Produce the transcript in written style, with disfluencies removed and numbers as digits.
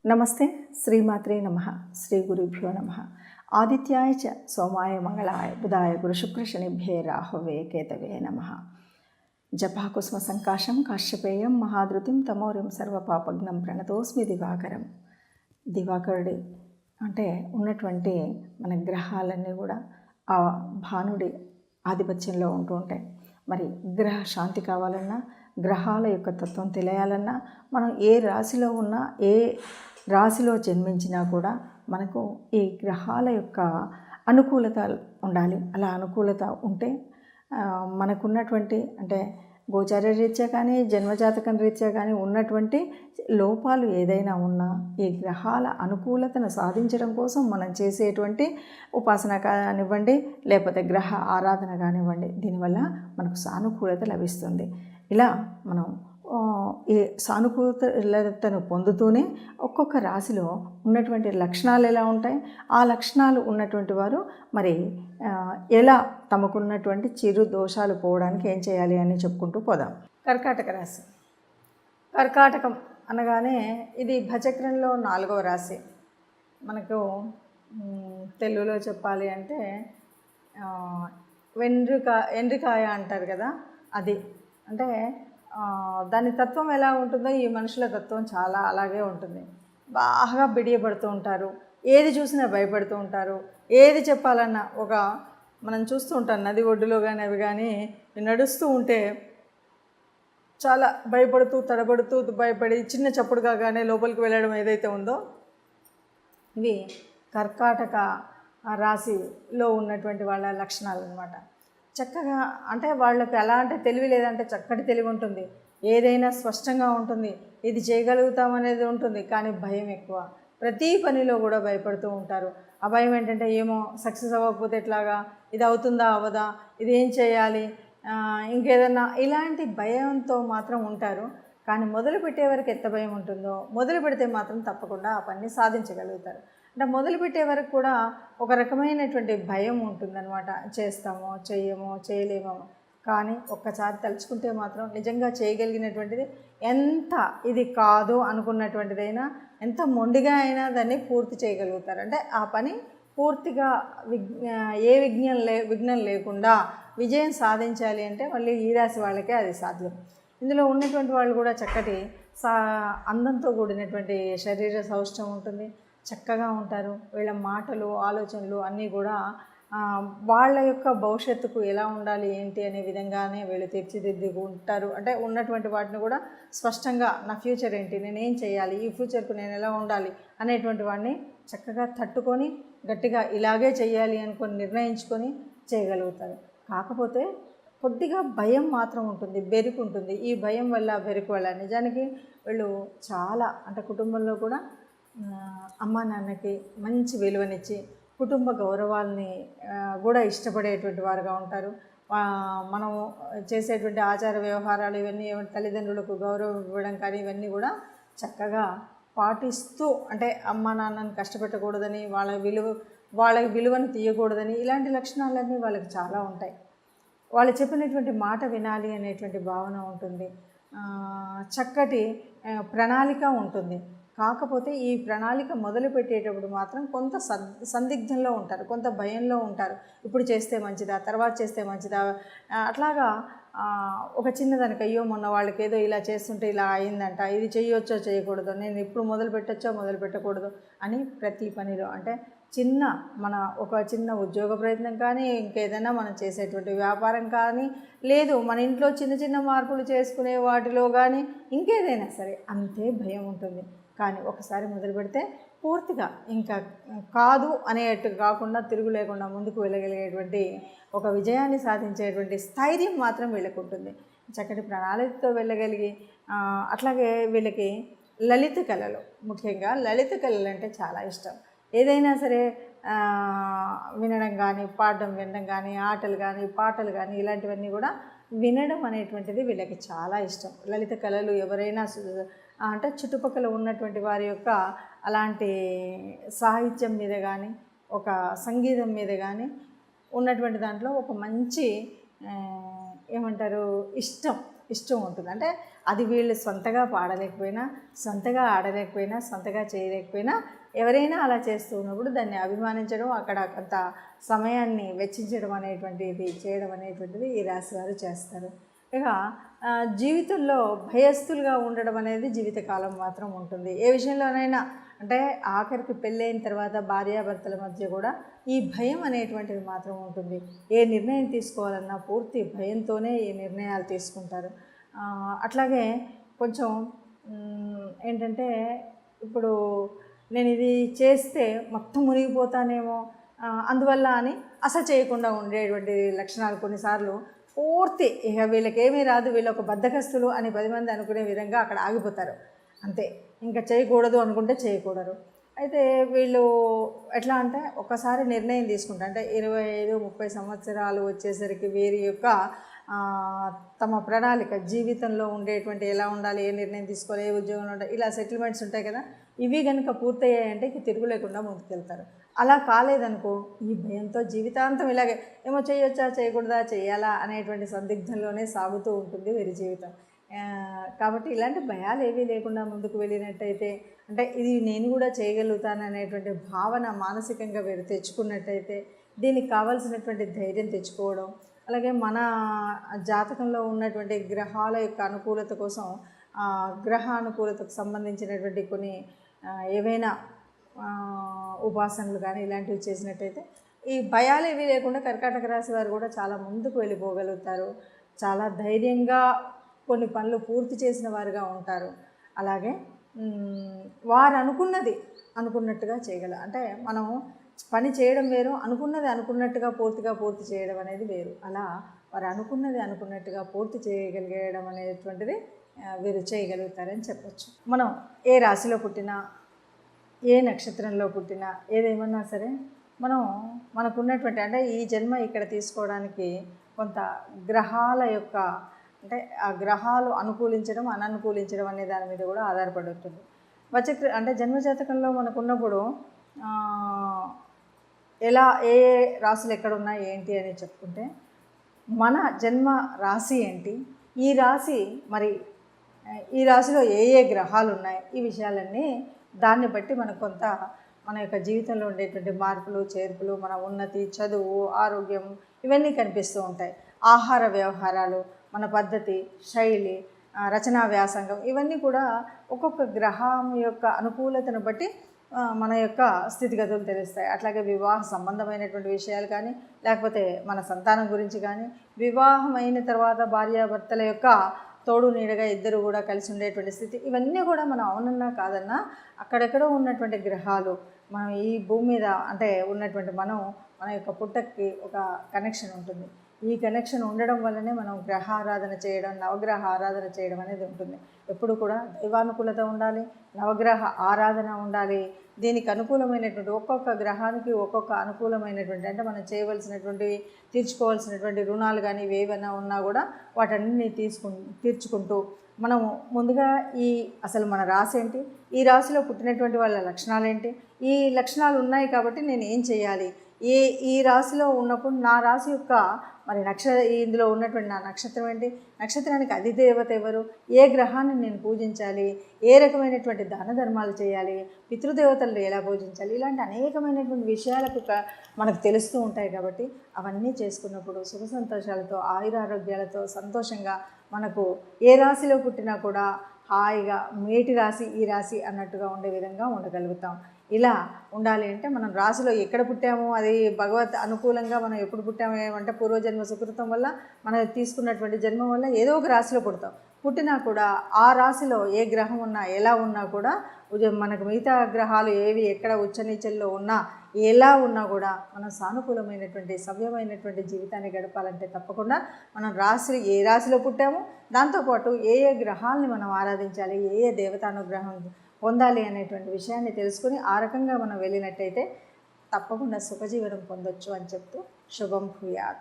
నమస్తే. శ్రీమాత్రే నమః. శ్రీ గురుభ్యో నమః. ఆదిత్యాయ చ సోమాయ మంగళాయ బుధాయ గురుశుక్రశనిభ్యే రాహవే కేతవే నమః. జపాకుసుమ సంకాశం కాశ్యపేయం మహాధృతిం తమోరిం సర్వపాపగ్నం ప్రణతోస్మి దివాకరం. దివాకరుడి అంటే ఉన్నటువంటి మన గ్రహాలన్నీ కూడా ఆ భానుడి ఆధిపత్యంలో ఉంటూ ఉంటాయి. మరి గ్రహ శాంతి కావాలన్నా, గ్రహాల యొక్క తత్వం తెలియాలన్నా, మనం ఏ రాశిలో ఉన్నా, ఏ రాశిలో జన్మించినా కూడా మనకు ఈ గ్రహాల యొక్క అనుకూలత ఉండాలి. అలా అనుకూలత ఉంటే మనకున్నటువంటి అంటే గోచార రీత్యా కానీ, జన్మజాతకం రీత్యా కానీ ఉన్నటువంటి లోపాలు ఏదైనా ఉన్నా ఈ గ్రహాల అనుకూలతను సాధించడం కోసం మనం చేసేటువంటి ఉపాసన కానివ్వండి, లేకపోతే గ్రహ ఆరాధన కానివ్వండి, దీనివల్ల మనకు సానుకూలత లభిస్తుంది. ఇలా మనం ఈ సానుకూలతను పొందుతూనే ఒక్కొక్క రాశిలో ఉన్నటువంటి లక్షణాలు ఎలా ఉంటాయి, ఆ లక్షణాలు ఉన్నటువంటి వారు మరి ఎలా తమకున్నటువంటి చిరు దోషాలు పోవడానికి ఏం చేయాలి అని చెప్పుకుంటూ పోదాం. కర్కాటక రాశి. కర్కాటకం అనగానే ఇది భచక్రంలో 4వ రాశి. మనకు తెలుగులో చెప్పాలి అంటే ఎండ్రికాయ అంటారు కదా, అది అంటే దాని తత్వం ఎలా ఉంటుందో ఈ మనుషుల తత్వం చాలా అలాగే ఉంటుంది. బాగా బిడియపడుతూ ఉంటారు, ఏది చూసినా భయపడుతూ ఉంటారు. ఏది చెప్పాలన్నా మనం చూస్తూ ఉంటాం నది ఒడ్డులో కానీ అవి కానీ నడుస్తూ ఉంటే చాలా భయపడుతూ తడబడుతూ భయపడి చిన్న చప్పుడు కాగానే లోపలికి వెళ్ళడం ఏదైతే ఉందో ఇవి కర్కాటక రాశిలో ఉన్నటువంటి వాళ్ళ లక్షణాలు అన్నమాట. చక్కగా అంటే వాళ్ళకి ఎలా అంటే తెలివి లేదంటే చక్కటి తెలివి ఉంటుంది, ఏదైనా స్పష్టంగా ఉంటుంది, ఇది చేయగలుగుతామనేది ఉంటుంది. కానీ భయం ఎక్కువ, ప్రతి పనిలో కూడా భయపడుతూ ఉంటారు. ఆ భయం ఏంటంటే ఏమో సక్సెస్ అవ్వకపోతే ఎట్లాగా, ఇది అవుతుందా అవ్వదా, ఇది ఏం చేయాలి, ఇంకేదన్నా ఇలాంటి భయంతో మాత్రం ఉంటారు. కానీ మొదలు పెట్టే వరకు ఎంత భయం ఉంటుందో, మొదలు పెడితే మాత్రం తప్పకుండా ఆ పని సాధించగలుగుతారు. అంటే మొదలుపెట్టే వరకు కూడా ఒక రకమైనటువంటి భయం ఉంటుందన్నమాట. చేస్తామో చెయ్యమో చేయలేమో, కానీ ఒక్కసారి తలుచుకుంటే మాత్రం నిజంగా చేయగలిగినటువంటిది ఎంత ఇది కాదు అనుకున్నటువంటిదైనా ఎంత మొండిగా అయినా దాన్ని పూర్తి చేయగలుగుతారు. అంటే ఆ పని పూర్తిగా ఏ విఘ్నం లేకుండా విజయం సాధించాలి అంటే మళ్ళీ ఈ రాశి వాళ్ళకే అది సాధ్యం. ఇందులో ఉన్నటువంటి వాళ్ళు కూడా చక్కటి అందంతో కూడినటువంటి శరీర సౌష్ఠవం ఉంటుంది, చక్కగా ఉంటారు. వీళ్ళ మాటలు ఆలోచనలు అన్నీ కూడా వాళ్ళ యొక్క భవిష్యత్తుకు ఎలా ఉండాలి ఏంటి అనే విధంగానే వీళ్ళు తీర్చిదిద్దుకుంటారు. అంటే ఉన్నటువంటి వాటిని కూడా స్పష్టంగా నా ఫ్యూచర్ ఏంటి, నేనేం చేయాలి, ఈ ఫ్యూచర్కు నేను ఎలా ఉండాలి అనేటువంటి వాడిని చక్కగా తట్టుకొని గట్టిగా ఇలాగే చేయాలి అనుకొని నిర్ణయించుకొని చేయగలుగుతారు. కాకపోతే కొద్దిగా భయం మాత్రం ఉంటుంది, బెరుకు ఉంటుంది. ఈ భయం వల్ల బెరుకు వల్ల నిజానికి వీళ్ళు చాలా అంటే కుటుంబంలో కూడా అమ్మా నాన్నకి మంచి విలువనిచ్చి కుటుంబ గౌరవాల్ని కూడా ఇష్టపడేటువంటి వారుగా ఉంటారు. మనం చేసేటువంటి ఆచార వ్యవహారాలు ఇవన్నీ తల్లిదండ్రులకు గౌరవం ఇవ్వడం కానీ ఇవన్నీ కూడా చక్కగా పాటిస్తూ, అంటే అమ్మా నాన్నని కష్టపెట్టకూడదని, వాళ్ళకి విలువను తీయకూడదని ఇలాంటి లక్షణాలన్నీ వాళ్ళకి చాలా ఉంటాయి. వాళ్ళు చెప్పినటువంటి మాట వినాలి అనేటువంటి భావన ఉంటుంది, చక్కటి ప్రణాళిక ఉంటుంది. కాకపోతే ఈ ప్రణాళిక మొదలు పెట్టేటప్పుడు మాత్రం కొంత సందిగ్ధంలో ఉంటారు, కొంత భయంలో ఉంటారు. ఇప్పుడు చేస్తే మంచిదా, తర్వాత చేస్తే మంచిదా, అట్లాగా ఒక చిన్నదానికి అయ్యో మొన్న వాళ్ళకి ఏదో ఇలా చేస్తుంటే ఇలా అయిందంట, ఇది చేయొచ్చో చేయకూడదు, నేను ఇప్పుడు మొదలు పెట్టచ్చో మొదలు పెట్టకూడదు అని ప్రతి పనిలో అంటే ఒక చిన్న ఉద్యోగ ప్రయత్నం కానీ, ఇంకేదైనా మనం చేసేటువంటి వ్యాపారం కానీ, లేదు మన ఇంట్లో చిన్న చిన్న మార్పులు చేసుకునే వాటిలో కానీ ఇంకేదైనా సరే అంతే భయం ఉంటుంది. కానీ ఒకసారి మొదలు పెడితే పూర్తిగా ఇంకా కాదు అనేట్టు కాకుండా తిరుగు లేకుండా ముందుకు వెళ్ళగలిగేటువంటి ఒక విజయాన్ని సాధించేటువంటి స్థైర్యం మాత్రం వీళ్ళకు ఉంటుంది. చక్కటి ప్రణాళికతో వెళ్ళగలిగి అట్లాగే వీళ్ళకి లలిత కళలు, ముఖ్యంగా లలిత కళలు అంటే చాలా ఇష్టం. ఏదైనా సరే వినడం కానీ, పాడడం వినడం కానీ, ఆటలు కానీ పాటలు కానీ ఇలాంటివన్నీ కూడా వినడం అనేటువంటిది వీళ్ళకి చాలా ఇష్టం. లలిత కళలు ఎవరైనా అంటే చుట్టుపక్కల ఉన్నటువంటి వారి యొక్క అలాంటి సాహిత్యం మీద కానీ, ఒక సంగీతం మీద కానీ ఉన్నటువంటి దాంట్లో ఒక మంచి ఏమంటారు ఇష్టం ఇష్టం ఉంటుంది. అంటే అది వీళ్ళు సొంతగా పాడలేకపోయినా, సొంతగా ఆడలేకపోయినా, సొంతగా చేయలేకపోయినా ఎవరైనా అలా చేస్తూ ఉన్నప్పుడు దాన్ని అభిమానించడం, అక్కడ కొంత సమయాన్ని వెచ్చించడం అనేటువంటిది చేయడం అనేటువంటిది ఈ రాశి వారు చేస్తారు. ఇక జీవితంలో భయస్థులుగా ఉండడం అనేది జీవితకాలం మాత్రం ఉంటుంది. ఏ విషయంలోనైనా అంటే ఆఖరికి పెళ్ళైన తర్వాత భార్యాభర్తల మధ్య కూడా ఈ భయం అనేటువంటిది మాత్రం ఉంటుంది. ఏ నిర్ణయం తీసుకోవాలన్నా పూర్తి భయంతోనే ఈ నిర్ణయాలు తీసుకుంటారు. అట్లాగే కొంచెం ఏంటంటే ఇప్పుడు నేను ఇది చేస్తే మొత్తం మునిగిపోతానేమో అందువల్ల అని అసలు చేయకుండా ఉండేటువంటి లక్షణాలు కొన్నిసార్లు పూర్తి ఇక వీళ్ళకేమీ రాదు, వీళ్ళు ఒక బద్ధకస్తులు అని 10 మంది అనుకునే విధంగా అక్కడ ఆగిపోతారు. అంతే, ఇంకా చేయకూడదు అనుకుంటే చేయకూడదు. అయితే వీళ్ళు ఎట్లా అంటే ఒకసారి నిర్ణయం తీసుకుంటారు. అంటే 25-30 సంవత్సరాలు వచ్చేసరికి వీరి యొక్క తమ ప్రణాళిక జీవితంలో ఉండేటువంటి ఎలా ఉండాలి, ఏ నిర్ణయం తీసుకోవాలి, ఏ ఉద్యోగంలో ఉండాలి, ఇలా సెటిల్మెంట్స్ ఉంటాయి కదా, ఇవి కనుక పూర్తయ్యాయంటే తిరుగు లేకుండా ముందుకెళ్తారు. అలా కాలేదనుకో ఈ భయంతో జీవితాంతం ఇలాగే ఏమో చేయొచ్చా చేయకూడదా చేయాలా అనేటువంటి సందిగ్ధంలోనే సాగుతూ ఉంటుంది వీరి జీవితం. కాబట్టి ఇలాంటి భయాలు ఏవీ లేకుండా ముందుకు వెళ్ళినట్టయితే, అంటే ఇది నేను కూడా చేయగలుగుతాను అనేటువంటి భావన మానసికంగా వీరు తెచ్చుకున్నట్టయితే, దీనికి కావాల్సినటువంటి ధైర్యం తెచ్చుకోవడం, అలాగే మన జాతకంలో ఉన్నటువంటి గ్రహాల యొక్క అనుకూలత కోసం గ్రహ అనుకూలతకు సంబంధించినటువంటి కొన్ని ఏవైనా ఉపాసనలు కానీ ఇలాంటివి చేసినట్టయితే ఈ భయాలు ఏవి లేకుండా కర్కాటక రాశి వారు కూడా చాలా ముందుకు వెళ్ళిపోగలుగుతారు. చాలా ధైర్యంగా కొన్ని పనులు పూర్తి చేసిన వారుగా ఉంటారు. అలాగే వారు అనుకున్నట్టుగా చేయగలరు. అంటే మనం పని చేయడం వేరు, అనుకున్నది అనుకున్నట్టుగా పూర్తి చేయడం అనేది వేరు. అలా వారు అనుకున్నట్టుగా పూర్తి చేయగలిగేయడం అనేటువంటిది వీరు చేయగలుగుతారని చెప్పచ్చు. మనం ఏ రాశిలో పుట్టినా, ఏ నక్షత్రంలో పుట్టినా, ఏదేమన్నా సరే మనకున్నటువంటి అంటే ఈ జన్మ ఇక్కడ తీసుకోవడానికి కొంత గ్రహాల యొక్క అంటే ఆ గ్రహాలు అనుకూలించడం అననుకూలించడం అనే దాని మీద కూడా ఆధారపడి ఉంటుంది. అంటే జన్మజాతకంలో మనకున్నప్పుడు ఎలా ఏ రాశులు ఎక్కడున్నాయి ఏంటి అని చెప్పుకుంటే, మన జన్మ రాశి ఏంటి, ఈ రాశి మరి ఈ రాశిలో ఏ గ్రహాలు ఉన్నాయి, ఈ విషయాలన్నీ దాన్ని బట్టి మనకు కొంత మన యొక్క జీవితంలో ఉండేటువంటి మార్పులు చేర్పులు, మన ఉన్నతి, చదువు, ఆరోగ్యం ఇవన్నీ కనిపిస్తూ ఉంటాయి. ఆహార వ్యవహారాలు, మన పద్ధతి, శైలి, రచనా వ్యాసంగం ఇవన్నీ కూడా ఒక్కొక్క గ్రహం యొక్క అనుకూలతను బట్టి మన యొక్క స్థితిగతులు తెలుస్తాయి. అట్లాగే వివాహ సంబంధమైనటువంటి విషయాలు కానీ, లేకపోతే మన సంతానం గురించి కానీ, వివాహమైన తర్వాత భార్యాభర్తల యొక్క తోడు నీడగా ఇద్దరు కూడా కలిసి ఉండేటువంటి స్థితి, ఇవన్నీ కూడా మనం అవునన్నా కాదన్నా అక్కడెక్కడో ఉన్నటువంటి గ్రహాలు మనం ఈ భూమి మీద అంటే ఉన్నటువంటి మన యొక్క పుట్టకి ఒక కనెక్షన్ ఉంటుంది. ఈ కనెక్షన్ ఉండడం వల్లనే మనం గ్రహ ఆరాధన చేయడం, నవగ్రహ ఆరాధన చేయడం అనేది ఉంటుంది. ఎప్పుడు కూడా దైవానుకూలత ఉండాలి, నవగ్రహ ఆరాధన ఉండాలి. దీనికి అనుకూలమైనటువంటి ఒక్కొక్క గ్రహానికి ఒక్కొక్క అనుకూలమైనటువంటి అంటే మనం చేయవలసినటువంటి తీర్చుకోవాల్సినటువంటి రుణాలు కానీ ఏవైనా ఉన్నా కూడా వాటన్నిటిని తీర్చుకుంటూ మనము ముందుగా అసలు మన రాశి ఏంటి, ఈ రాశిలో పుట్టినటువంటి వాళ్ళ లక్షణాలు ఏంటి, ఈ లక్షణాలు ఉన్నాయి కాబట్టి నేను ఏం చేయాలి, ఈ రాశిలో ఉన్నప్పుడు నా రాశి యొక్క మరి ఇందులో ఉన్నటువంటి నా నక్షత్రం ఏంటి, నక్షత్రానికి అధిదేవత ఎవరు, ఏ గ్రహాన్ని నేను పూజించాలి, ఏ రకమైనటువంటి దాన ధర్మాలు చేయాలి, పితృదేవతలను ఎలా పూజించాలి, ఇలాంటి అనేకమైనటువంటి విషయాలకు మనకు తెలుస్తూ ఉంటాయి. కాబట్టి అవన్నీ చేసుకున్నప్పుడు సుఖ సంతోషాలతో, ఆయురారోగ్యాలతో సంతోషంగా మనకు ఏ రాశిలో పుట్టినా కూడా హాయిగా మేటి రాశి ఈ రాశి అన్నట్టుగా ఉండే విధంగా ఉండగలుగుతాం. ఇలా ఉండాలి అంటే మనం రాశిలో ఎక్కడ పుట్టామో అది భగవత్ అనుకూలంగా మనం ఎప్పుడు పుట్టామో ఏమంటే పూర్వజన్మ సుకృతం వల్ల మనం తీసుకున్నటువంటి జన్మ వల్ల ఏదో ఒక రాశిలో పుడతాం. పుట్టినా కూడా ఆ రాశిలో ఏ గ్రహం ఉన్నా ఎలా ఉన్నా కూడా మనకు మిగతా గ్రహాలు ఏవి ఎక్కడ ఉచ్చనీచల్లో ఉన్నా ఎలా ఉన్నా కూడా మనం సానుకూలమైనటువంటి సవ్యమైనటువంటి జీవితాన్ని గడపాలంటే తప్పకుండా మనం ఏ రాశిలో పుట్టామో దాంతోపాటు ఏ గ్రహాలని మనం ఆరాధించాలి, ఏ దేవతానుగ్రహం పొందాలి అనేటువంటి విషయాన్ని తెలుసుకుని ఆ రకంగా మనం వెళ్ళినట్టయితే తప్పకుండా సుఖజీవనం పొందొచ్చు అని చెప్తూ శుభం భూయాత్.